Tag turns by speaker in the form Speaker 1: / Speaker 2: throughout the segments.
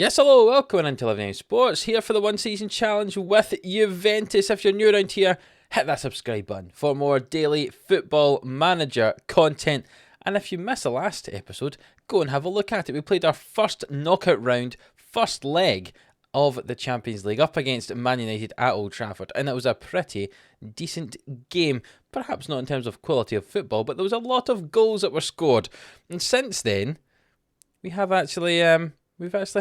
Speaker 1: Yes, hello, welcome into FM21 Sports, here for the one season challenge with Juventus. If you're new around here, hit that subscribe button for more daily football manager content. And if you missed the last episode, go and have a look at it. We played our first knockout round, first leg of the Champions League up against Man United at Old Trafford. And it was a pretty decent game. Perhaps not in terms of quality of football, but there was a lot of goals that were scored. And since then, we've actually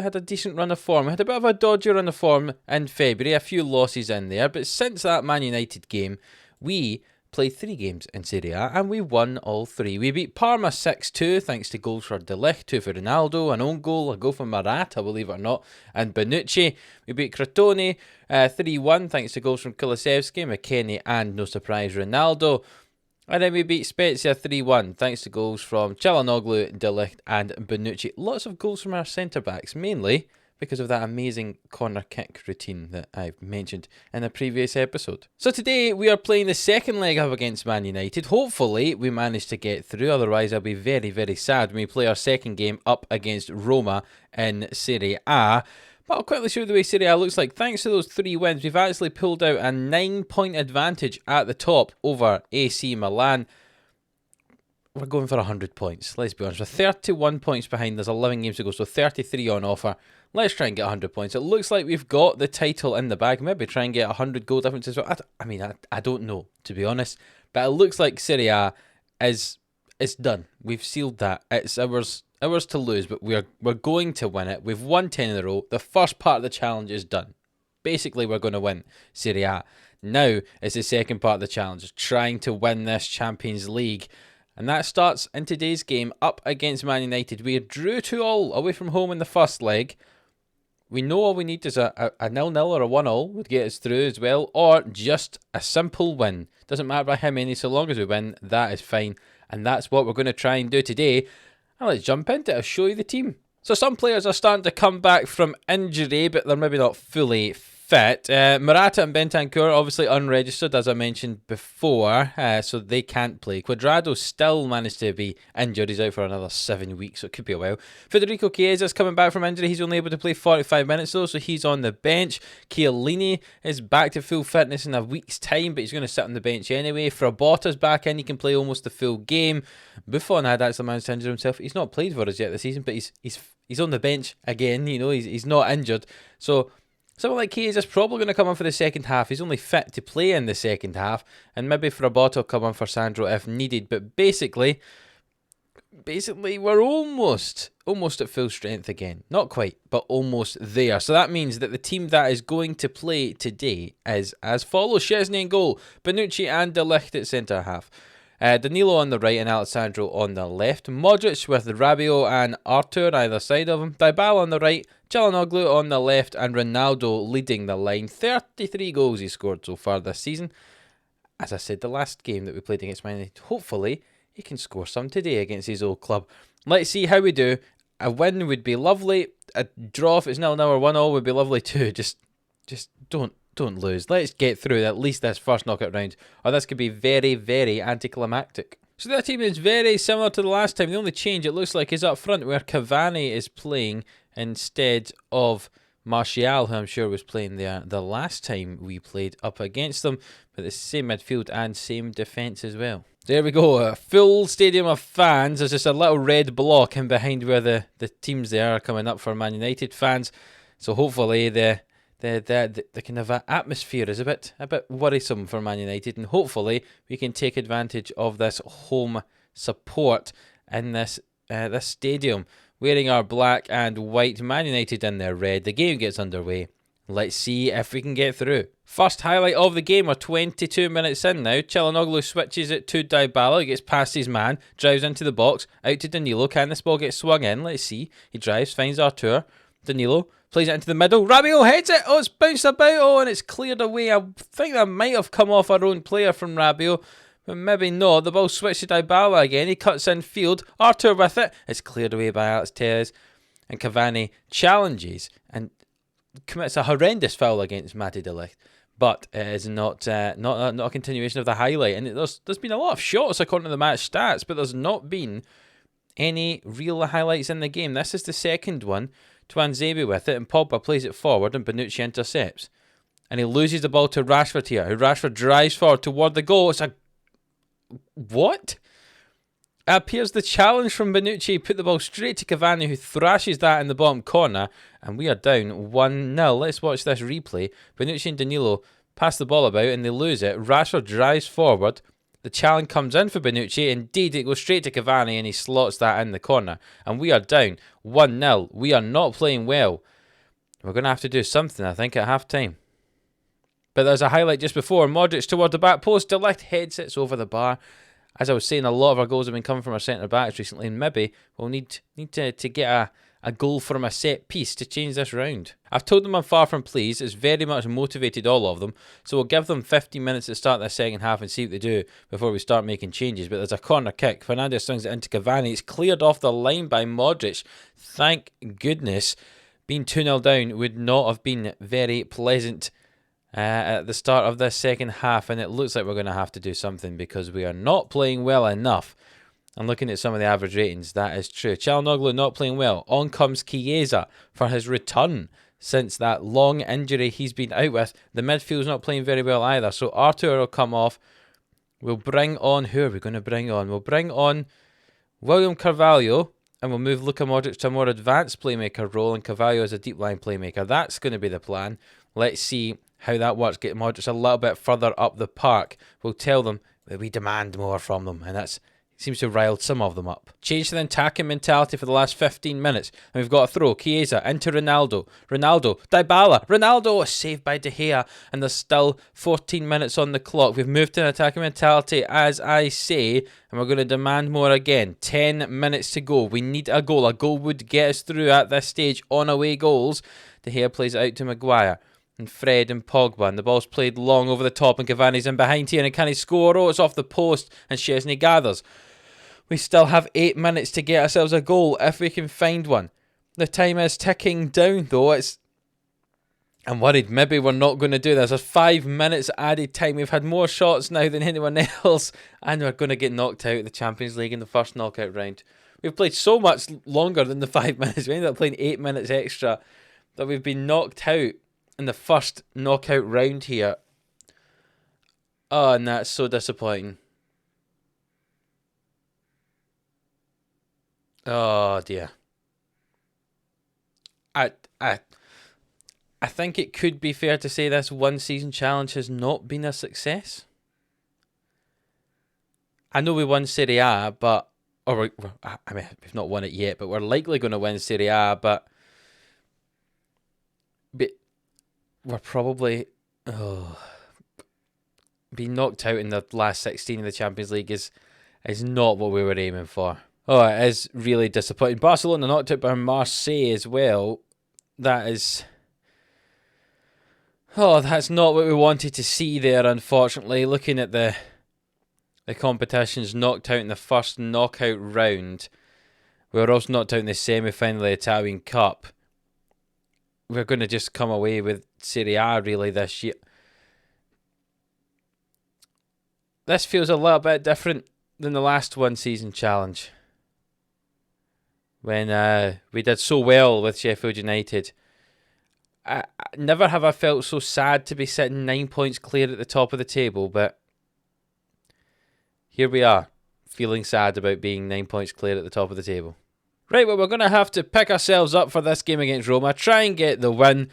Speaker 1: had a decent run of form. We had a bit of a dodgy run of form in February, a few losses in there, but since that Man United game, we played 3 games in Serie A and we won all 3. We beat Parma 6-2 thanks to goals for De Ligt, 2 for Ronaldo, an own goal, a goal from Morata, believe it or not, and Bonucci. We beat Crotone 3-1 thanks to goals from Kulusevski, McKennie and, no surprise, Ronaldo. And then we beat Spezia 3-1 thanks to goals from Çalhanoğlu, De Ligt and Bonucci. Lots of goals from our centre-backs, mainly because of that amazing corner kick routine that I've mentioned in a previous episode. So today we are playing the second leg up against Man United. Hopefully we manage to get through, otherwise I'll be very, very sad when we play our second game up against Roma in Serie A. But I'll quickly show you the way Serie A looks like. Thanks to those 3 wins, we've actually pulled out a 9-point advantage at the top over AC Milan. We're going for 100 points, let's be honest. We're 31 points behind, there's 11 games to go, so 33 on offer. Let's try and get 100 points. It looks like we've got the title in the bag. Maybe try and get 100 goal difference as well. I don't know, to be honest. But it looks like Serie A is done. We've sealed that. It's ours to lose, but we're going to win it. We've won 10 in a row. The first part of the challenge is done. Basically, we're going to win Serie A. Now is the second part of the challenge, trying to win this Champions League. And that starts in today's game up against Man United. We drew 2-2 away from home in the first leg. We know all we need is a 0-0 or a 1-0 would get us through as well, or just a simple win. Doesn't matter by how many, so long as we win, that is fine. And that's what we're going to try and do today. And let's jump into it. I'll show you the team. So some players are starting to come back from injury, but they're maybe not fully fit. Morata and Bentancur obviously unregistered, as I mentioned before, so they can't play. Cuadrado still managed to be injured. He's out for another 7 weeks, so it could be a while. Federico Chiesa's coming back from injury. He's only able to play 45 minutes though, so he's on the bench. Chiellini is back to full fitness in a week's time, but he's going to sit on the bench anyway. Frabotta's back in. He can play almost the full game. Buffon had actually managed to injure himself. He's not played for us yet this season, but he's on the bench again. You know, he's not injured. So someone like Chiesa's probably going to come on for the second half. He's only fit to play in the second half. And maybe Frabotta will come on for Sandro if needed. But basically we're almost at full strength again. Not quite, but almost there. So that means that the team that is going to play today is as follows. Szczesny in goal. Bonucci and De Ligt at centre half. Danilo on the right and Alessandro on the left. Modric with Rabiot and Arthur on either side of him. Dybala on the right, Çalhanoğlu on the left, and Ronaldo leading the line. 33 goals he scored so far this season. As I said, the last game that we played against Man United, hopefully he can score some today against his old club. Let's see how we do. A win would be lovely. A draw, if it's 0-0 or 1-0, would be lovely too. Just don't lose. Let's get through at least this first knockout round, or this could be very, very anticlimactic. So their team is very similar to the last time. The only change, it looks like, is up front, where Cavani is playing instead of Martial, who I'm sure was playing there the last time we played up against them. But the same midfield and same defence as well. There we go, a full stadium of fans. There's just a little red block in behind where the teams there are coming up for Man United fans. So hopefully the kind of atmosphere is a bit worrisome for Man United, and hopefully we can take advantage of this home support in this stadium. Wearing our black and white, Man United in their red. The game gets underway. Let's see if we can get through. First highlight of the game. We're 22 minutes in now. Çalhanoğlu switches it to Dybala. He gets past his man, drives into the box, out to Danilo. Can this ball get swung in? Let's see. He drives, finds Arthur. Danilo plays it into the middle. Rabiot heads it. Oh, it's bounced about. Oh, and it's cleared away. I think that might have come off our own player from Rabiot, but maybe not. The ball switched to Dybala again. He cuts in field. Arthur with it. It's cleared away by Alex Telles. And Cavani challenges and commits a horrendous foul against Matej De Ligt. But it is not a continuation of the highlight. And there's been a lot of shots according to the match stats, but there's not been any real highlights in the game. This is the second one. Tuanzebe with it, and Pogba plays it forward, and Bonucci intercepts. And he loses the ball to Rashford here, who Rashford drives forward toward the goal. It's a... What? It appears the challenge from Bonucci put the ball straight to Cavani, who thrashes that in the bottom corner, and we are down 1-0. Let's watch this replay. Bonucci and Danilo pass the ball about, and they lose it. Rashford drives forward. The challenge comes in for Bonucci. Indeed, it goes straight to Cavani, and he slots that in the corner. And we are down 1-0. We are not playing well. We're going to have to do something, I think, at half-time. But there's a highlight just before. Modric toward the back post. De Ligt heads it over the bar. As I was saying, a lot of our goals have been coming from our centre-backs recently, and maybe we'll need to get a goal from a set piece to change this round. I've told them I'm far from pleased. It's very much motivated all of them, so we'll give them 15 minutes to start the second half and see what they do before we start making changes. But there's a corner kick. Fernandes swings it into Cavani. It's cleared off the line by Modric. Thank goodness. Being 2-0 down would not have been very pleasant at the start of this second half, and it looks like we're going to have to do something because we are not playing well enough. And looking at some of the average ratings, that is true. Çalhanoğlu not playing well. On comes Chiesa for his return since that long injury he's been out with. The midfield's not playing very well either, so Arthur will come off. We'll bring on... Who are we going to bring on? We'll bring on William Carvalho, and we'll move Luka Modric to a more advanced playmaker role, and Carvalho as a deep line playmaker. That's going to be the plan. Let's see how that works. Get Modric a little bit further up the park. We'll tell them that we demand more from them, and that seems to have riled some of them up. Change to the attacking mentality for the last 15 minutes, and we've got a throw. Chiesa into Ronaldo. Ronaldo, Dybala. Ronaldo, saved by De Gea, and there's still 14 minutes on the clock. We've moved to an attacking mentality, as I say, and we're going to demand more again. 10 minutes to go. We need a goal. A goal would get us through at this stage on away goals. De Gea plays it out to Maguire. And Fred and Pogba, and the ball's played long over the top, and Cavani's in behind here, and can he score? Oh, it's off the post, and Szczesny gathers. We still have 8 minutes to get ourselves a goal if we can find one. The time is ticking down, though. I'm worried maybe we're not going to do this. There's 5 minutes added time. We've had more shots now than anyone else, and we're going to get knocked out of the Champions League in the first knockout round. We've played so much longer than the 5 minutes. We ended up playing 8 minutes extra that we've been knocked out in the first knockout round here. Oh, and that's so disappointing. Oh dear. I think it could be fair to say this one season challenge has not been a success. I know we won Serie A, but we've not won it yet, but we're likely going to win Serie A, but we're probably being knocked out in the last 16 of the Champions League is not what we were aiming for. Oh, it is really disappointing. Barcelona knocked out by Marseille as well. That's not what we wanted to see there, unfortunately. Looking at the competitions, knocked out in the first knockout round. We were also knocked out in the semi-final of the Italian Cup. We're going to just come away with Serie A really this year. This feels a little bit different than the last one season challenge, when we did so well with Sheffield United. Never have I felt so sad to be sitting 9 points clear at the top of the table, but here we are, feeling sad about being 9 points clear at the top of the table. Right, well, we're going to have to pick ourselves up for this game against Roma, try and get the win,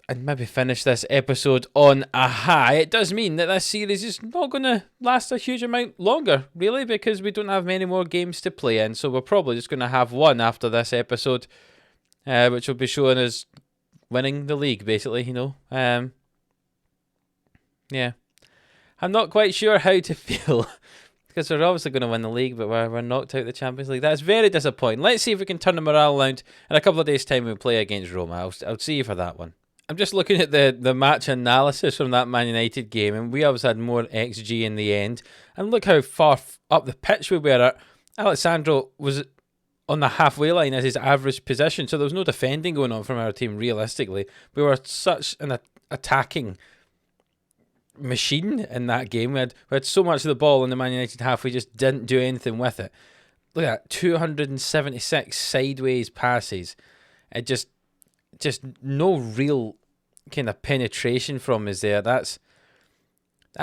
Speaker 1: and maybe finish this episode on a high. It does mean that this series is not going to last a huge amount longer, really, because we don't have many more games to play in, so we're probably just going to have one after this episode, which will be showing us winning the league, basically, Yeah. I'm not quite sure how to feel, because we're obviously going to win the league, but we're knocked out of the Champions League. That's very disappointing. Let's see if we can turn the morale around in a couple of days' time when we play against Roma. I'll see you for that one. I'm just looking at the match analysis from that Man United game, and we obviously had more XG in the end. And look how far up the pitch we were at. Alessandro was on the halfway line as his average position, so there was no defending going on from our team, realistically. We were such an attacking machine in that game. We had so much of the ball in the Man United half, we just didn't do anything with it. Look at that, 276 sideways passes It just no real kind of penetration from us there. That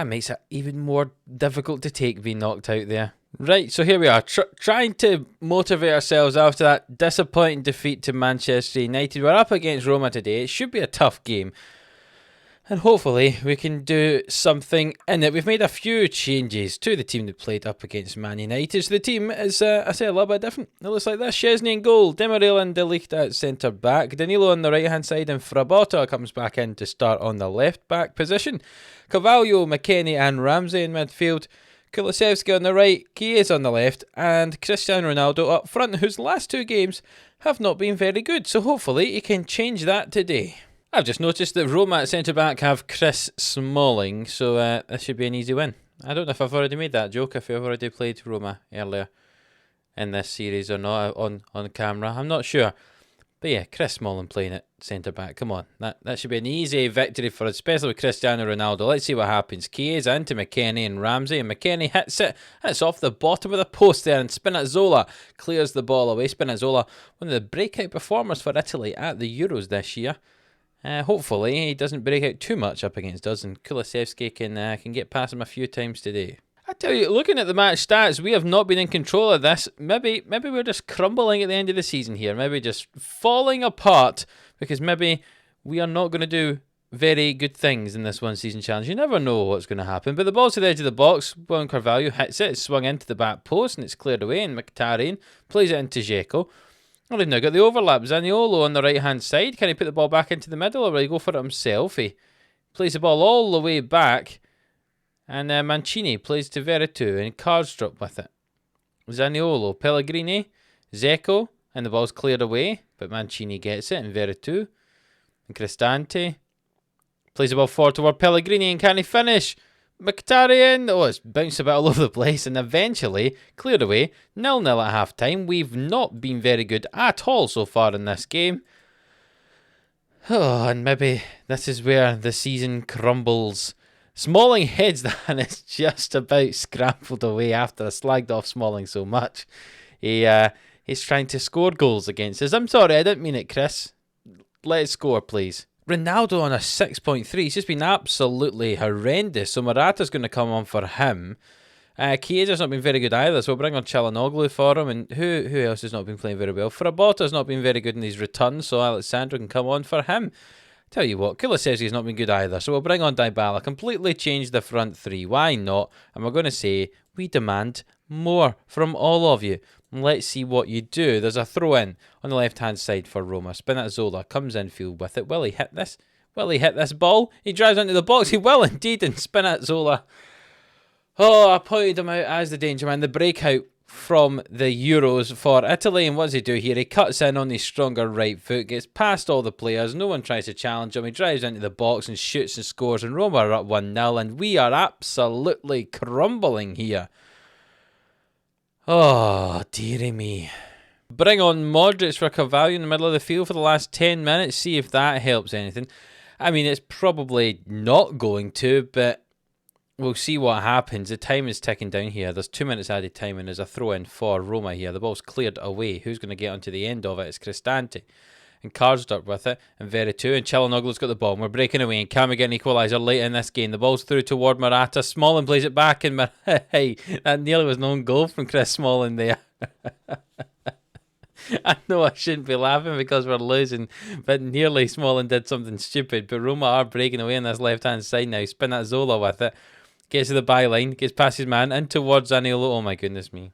Speaker 1: makes it even more difficult to take being knocked out there. Right, so here we are, trying to motivate ourselves after that disappointing defeat to Manchester United. We're up against Roma today. It should be a tough game. And hopefully we can do something in it. We've made a few changes to the team that played up against Man United. So the team is, I say, a little bit different. It looks like this. Szczesny in goal. Demiral and De Ligt at centre-back. Danilo on the right-hand side, and Frabotta comes back in to start on the left-back position. Carvalho, McKennie and Ramsey in midfield. Kulusevski on the right, Chiesa on the left, and Cristiano Ronaldo up front, whose last two games have not been very good. So hopefully he can change that today. I've just noticed that Roma at centre-back have Chris Smalling, so this should be an easy win. I don't know if I've already made that joke, if I've already played Roma earlier in this series or not on camera. I'm not sure. But yeah, Chris Smalling playing at centre-back. Come on, that should be an easy victory for us, especially with Cristiano Ronaldo. Let's see what happens. Chiesa into McKennie and Ramsey, and McKennie hits it. It's off the bottom of the post there, and Spinazzola clears the ball away. Spinazzola, one of the breakout performers for Italy at the Euros this year. Hopefully he doesn't break out too much up against us, and Kulusevski can get past him a few times today. I tell you, looking at the match stats, we have not been in control of this. Maybe we're just crumbling at the end of the season here. Maybe just falling apart because maybe we are not going to do very good things in this one season challenge. You never know what's going to happen. But the ball's to the edge of the box. Juan Carvalho hits it. It's swung into the back post and it's cleared away. And Mkhitaryan plays it into Dzeko. Well, they've now got the overlap. Zaniolo on the right-hand side. Can he put the ball back into the middle, or will he go for it himself? He plays the ball all the way back. And Mancini plays to Veretout, and Karsdorp with it. Zaniolo, Pellegrini, Dzeko, and the ball's cleared away, but Mancini gets it, and Veretout. And Cristante plays the ball forward toward Pellegrini, and can he finish? Mkhitaryan, it's bounced about all over the place, and eventually cleared away. 0-0 at half-time. We've not been very good at all so far in this game. Oh, and maybe this is where the season crumbles. Smalling heads that, and it's just about scrambled away after I slagged off Smalling so much. He's trying to score goals against us. I'm sorry, I didn't mean it, Chris. Let it score, please. Ronaldo on a 6.3. He's just been absolutely horrendous. So Morata's going to come on for him. Chiesa's not been very good either, so we'll bring on Çalhanoğlu for him. And who else has not been playing very well? Frabotta's not been very good in his returns, so Alexandro can come on for him. Tell you what, Kulusevski's not been good either, so we'll bring on Dybala. Completely change the front three. Why not? And we're going to say, we demand more from all of you. Let's see what you do. There's a throw-in on the left-hand side for Roma. Spinazzola comes in field with it. Will he hit this? Will he hit this ball? He drives into the box. He will indeed, and Spinazzola. I pointed him out as the danger man. The breakout from the Euros for Italy, and what does he do here? He cuts in on his stronger right foot, gets past all the players, no one tries to challenge him, he drives into the box and shoots and scores, and Roma are up 1-0, and we are absolutely crumbling here. Oh, dearie me. Bring on Modric for Carvalho in the middle of the field for the last 10 minutes, see if that helps anything. I mean, it's probably not going to, but we'll see what happens. The time is ticking down here. There's 2 minutes added time, and there's a throw-in for Roma here. The ball's cleared away. Who's going to get onto the end of it? It's Cristante. And Karsdorp with it. And Veretout. And Çalhanoğlu's got the ball. And we're breaking away. And can we get an equaliser late in this game? The ball's through toward Morata. Smalling plays it back. And hey, that nearly was an own goal from Chris Smalling there. I know I shouldn't be laughing because we're losing, but nearly Smalling did something stupid. But Roma are breaking away on this left-hand side now. Spinazzola with it. Gets to the byline, gets past his man, in towards Zaniolo. Oh my goodness me.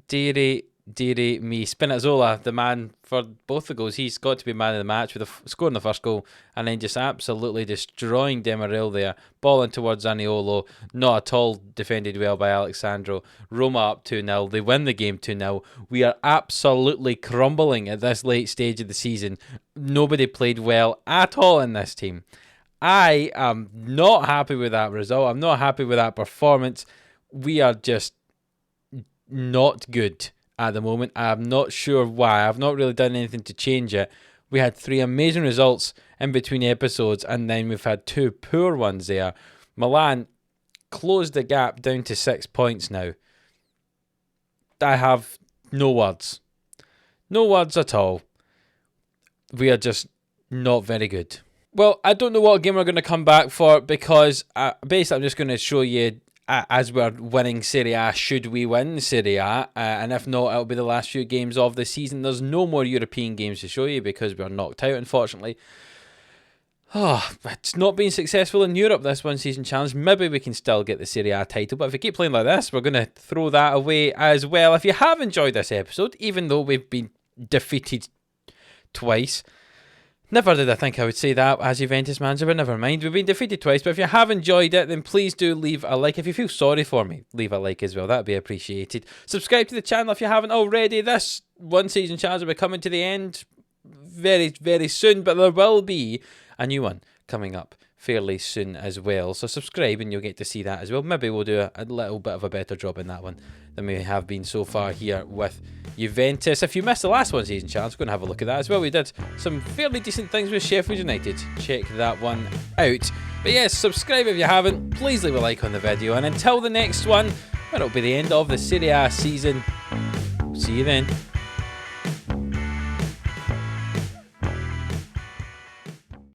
Speaker 1: Dearie me. Spinazzola, the man for both the goals. He's got to be man of the match with scoring the first goal and then just absolutely destroying Demiral there. Ball in towards Zaniolo. Not at all defended well by Alexandro. Roma up 2-0. They win the game 2-0. We are absolutely crumbling at this late stage of the season. Nobody played well at all in this team. I am not happy with that result. I'm not happy with that performance. We are just not good at the moment. I'm not sure why. I've not really done anything to change it. We had 3 amazing results in between episodes, and then we've had 2 poor ones there. Milan closed the gap down to 6 points now. I have no words. No words at all. We are just not very good. Well, I don't know what game we're going to come back for, because basically I'm just going to show you as we're winning Serie A, should we win Serie A, and if not, it'll be the last few games of the season. There's no more European games to show you because we're knocked out, unfortunately. It's not been successful in Europe, this one season challenge. Maybe we can still get the Serie A title, but if we keep playing like this, we're going to throw that away as well. If you have enjoyed this episode, even though we've been defeated twice, never did I think I would say that as Juventus manager, but never mind. We've been defeated twice, but if you have enjoyed it, then please do leave a like. If you feel sorry for me, leave a like as well. That'd be appreciated. Subscribe to the channel if you haven't already. This one season challenge will be coming to the end very, very soon, but there will be a new one coming up fairly soon as well. So subscribe and you'll get to see that as well. Maybe we'll do a little bit of a better job in that one than we have been so far here with Juventus. If you missed the last one season challenge, go and have a look at that as well. We did some fairly decent things with Sheffield United. Check that one out. But yes, subscribe if you haven't. Please leave a like on the video. And until the next one, where it'll be the end of the Serie A season, see you then.